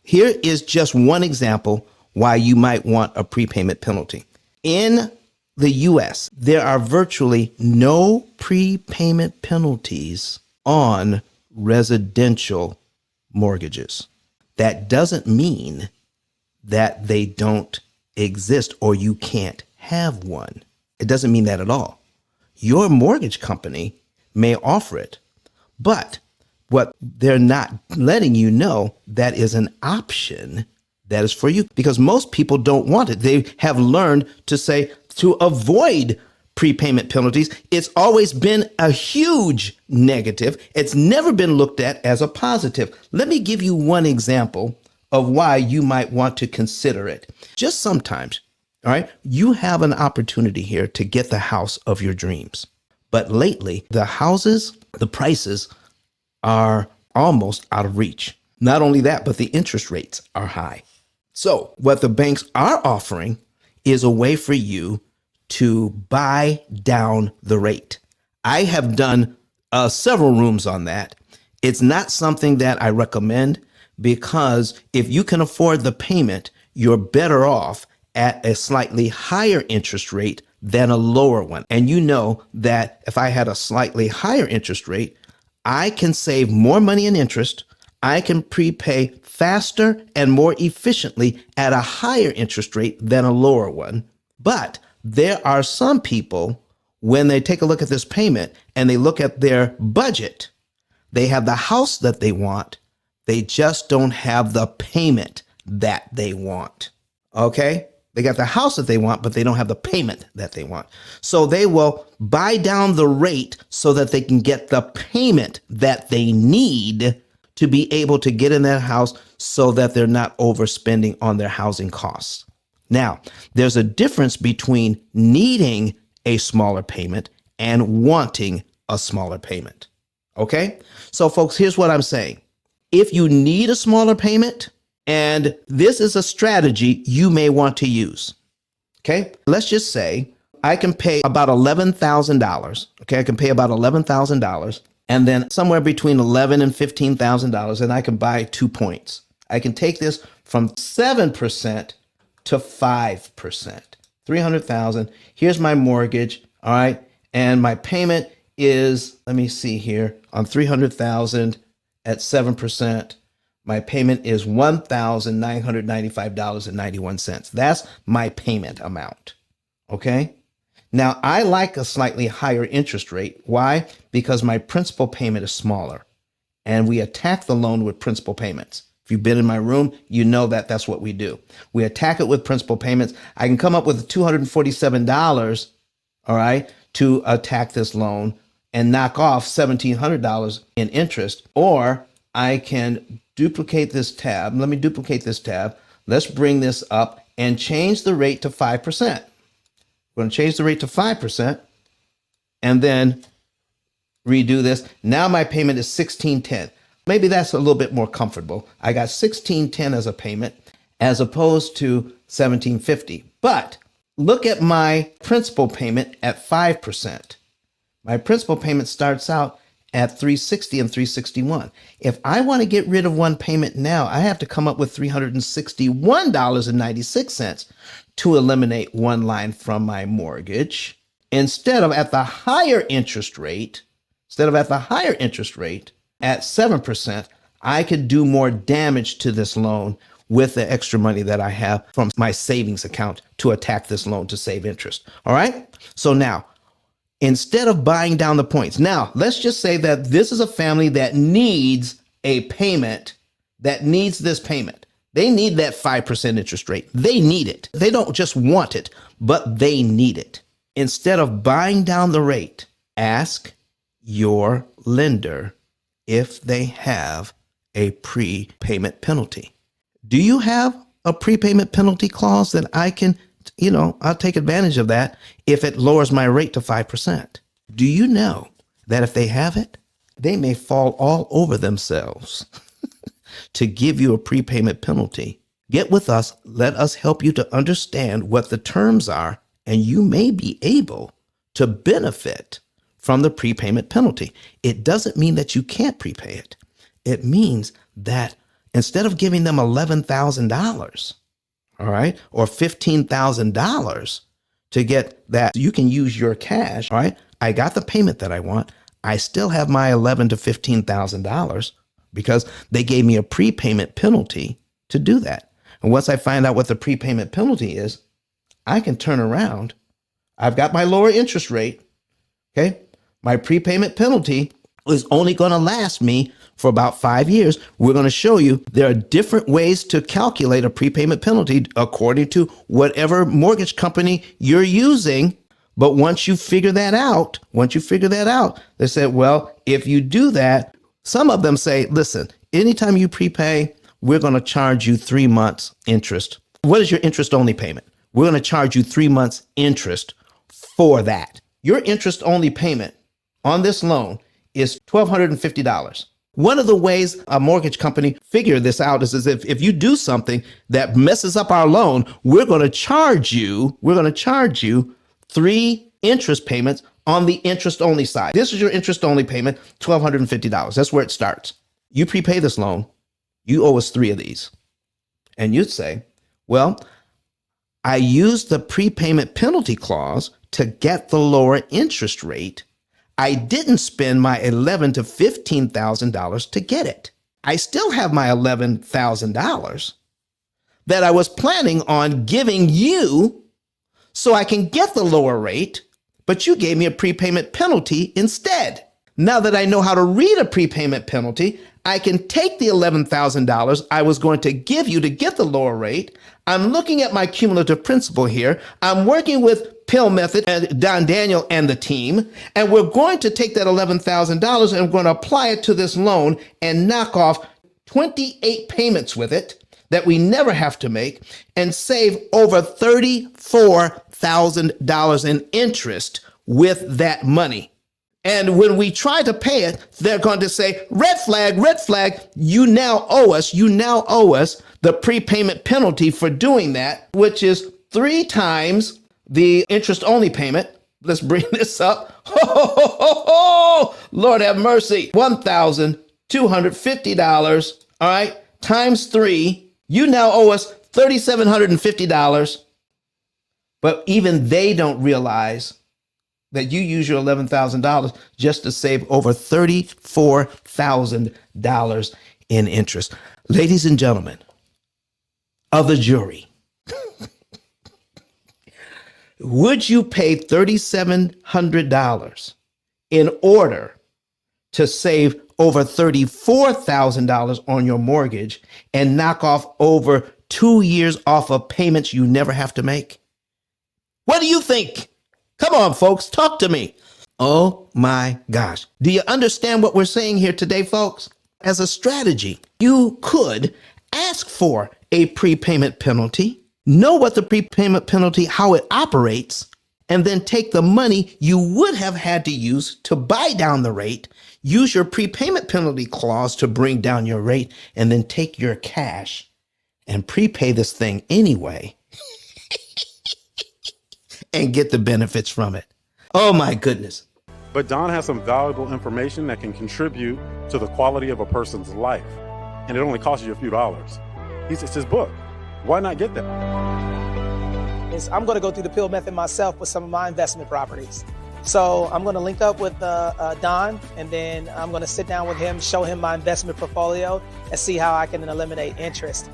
Here is just one example why you might want a prepayment penalty. In the U.S., there are virtually no prepayment penalties on residential mortgages. That doesn't mean that they don't exist or you can't have one. It doesn't mean that at all. Your mortgage company may offer it, but what they're not letting you know, that is an option that is for you, because most people don't want it. They have learned to say to avoid prepayment penalties. It's always been a huge negative. It's never been looked at as a positive. Let me give you one example of why you might want to consider it. Just sometimes, all right, you have an opportunity here to get the house of your dreams. But lately, the prices are almost out of reach. Not only that, but the interest rates are high. So what the banks are offering is a way for you to buy down the rate. I have done several rooms on that. It's not something that I recommend, because if you can afford the payment, you're better off at a slightly higher interest rate than a lower one. And you know that if I had a slightly higher interest rate, I can save more money in interest. I can prepay faster and more efficiently at a higher interest rate than a lower one. But there are some people, when they take a look at this payment and they look at their budget, they have the house that they want. They just don't have the payment that they want. Okay? They got the house that they want, but they don't have the payment that they want. So they will buy down the rate so that they can get the payment that they need to be able to get in that house, so that they're not overspending on their housing costs. Now, there's a difference between needing a smaller payment and wanting a smaller payment. Okay? So folks, here's what I'm saying. If you need a smaller payment, and this is a strategy you may want to use. Okay? Let's just say I can pay about $11,000. Okay? I can pay about $11,000, and then somewhere between $11,000 and $15,000, and I can buy 2 points. I can take this from 7% to 5%. $300,000. Here's my mortgage. All right. And my payment is, let me see here, on $300,000 at 7%. My payment is $1,995.91. That's my payment amount. Okay. Now, I like a slightly higher interest rate. Why? Because my principal payment is smaller, and we attack the loan with principal payments. If you've been in my room, you know that that's what we do. We attack it with principal payments. I can come up with $247, all right, to attack this loan and knock off $1,700 in interest, or I can duplicate this tab. Let me duplicate this tab. Let's bring this up and change the rate to 5%. We're going to change the rate to 5% and then redo this. Now my payment is $1,610. Maybe that's a little bit more comfortable. I got $1,610 as a payment as opposed to $1,750. But look at my principal payment at 5%. My principal payment starts out at $360 and $361. If I want to get rid of one payment now, I have to come up with $361.96 to eliminate one line from my mortgage. Instead of at the higher interest rate, at 7%, I could do more damage to this loan with the extra money that I have from my savings account to attack this loan to save interest. All right. So now, instead of buying down the points, now let's just say that this is a family that needs a payment, that needs this payment. They need that 5% interest rate. They need it. They don't just want it, but they need it. Instead of buying down the rate, ask your lender if they have a prepayment penalty. Do you have a prepayment penalty clause that I can, I'll take advantage of that if it lowers my rate to 5%? Do you know that if they have it, they may fall all over themselves to give you a prepayment penalty? Get with us. Let us help you to understand what the terms are, and you may be able to benefit from the prepayment penalty. It doesn't mean that you can't prepay it. It means that instead of giving them $11,000, all right, or $15,000 to get that, you can use your cash, all right? I got the payment that I want. I still have my $11,000 to $15,000 because they gave me a prepayment penalty to do that. And once I find out what the prepayment penalty is, I can turn around. I've got my lower interest rate, okay? My prepayment penalty is only going to last me for about 5 years. We're going to show you there are different ways to calculate a prepayment penalty according to whatever mortgage company you're using. But once you figure that out, they said, well, if you do that, some of them say, listen, anytime you prepay, we're going to charge you 3 months interest. What is your interest only payment? We're going to charge you 3 months interest for that. Your interest only payment on this loan is $1,250. One of the ways a mortgage company figure this out is if you do something that messes up our loan, we're going to charge you 3 interest payments on the interest only side. This is your interest only payment, $1,250. That's where it starts. You prepay this loan, you owe us 3 of these. And you'd say, well, I used the prepayment penalty clause to get the lower interest rate. I didn't spend my $11,000 to $15,000 to get it. I still have my $11,000 that I was planning on giving you so I can get the lower rate, but you gave me a prepayment penalty instead. Now that I know how to read a prepayment penalty, I can take the $11,000 I was going to give you to get the lower rate. I'm looking at my cumulative principal here. I'm working with P.I.L.L method and Don Daniel and the team, and we're going to take that $11,000 and we're going to apply it to this loan and knock off 28 payments with it that we never have to make and save over $34,000 in interest with that money. And when we try to pay it, they're going to say, red flag, you now owe us the prepayment penalty for doing that, which is 3 times the interest only payment. Let's bring this up. Lord have mercy. $1,250, all right, times 3. You now owe us $3,750. But even they don't realize that you use your $11,000 just to save over $34,000 in interest. Ladies and gentlemen of the jury, would you pay $3,700 in order to save over $34,000 on your mortgage and knock off over 2 years off of payments you never have to make? What do you think? Come on, folks, talk to me. Oh my gosh. Do you understand what we're saying here today, folks? As a strategy, you could ask for a prepayment penalty, know what the prepayment penalty, how it operates, and then take the money you would have had to use to buy down the rate, use your prepayment penalty clause to bring down your rate, and then take your cash and prepay this thing anyway and get the benefits from it. Oh my goodness. But Don has some valuable information that can contribute to the quality of a person's life. And it only costs you a few dollars. It's his book. Why not get that? I'm going to go through the P.I.L.L method myself with some of my investment properties. So I'm going to link up with Don, and then I'm going to sit down with him, show him my investment portfolio, and see how I can eliminate interest.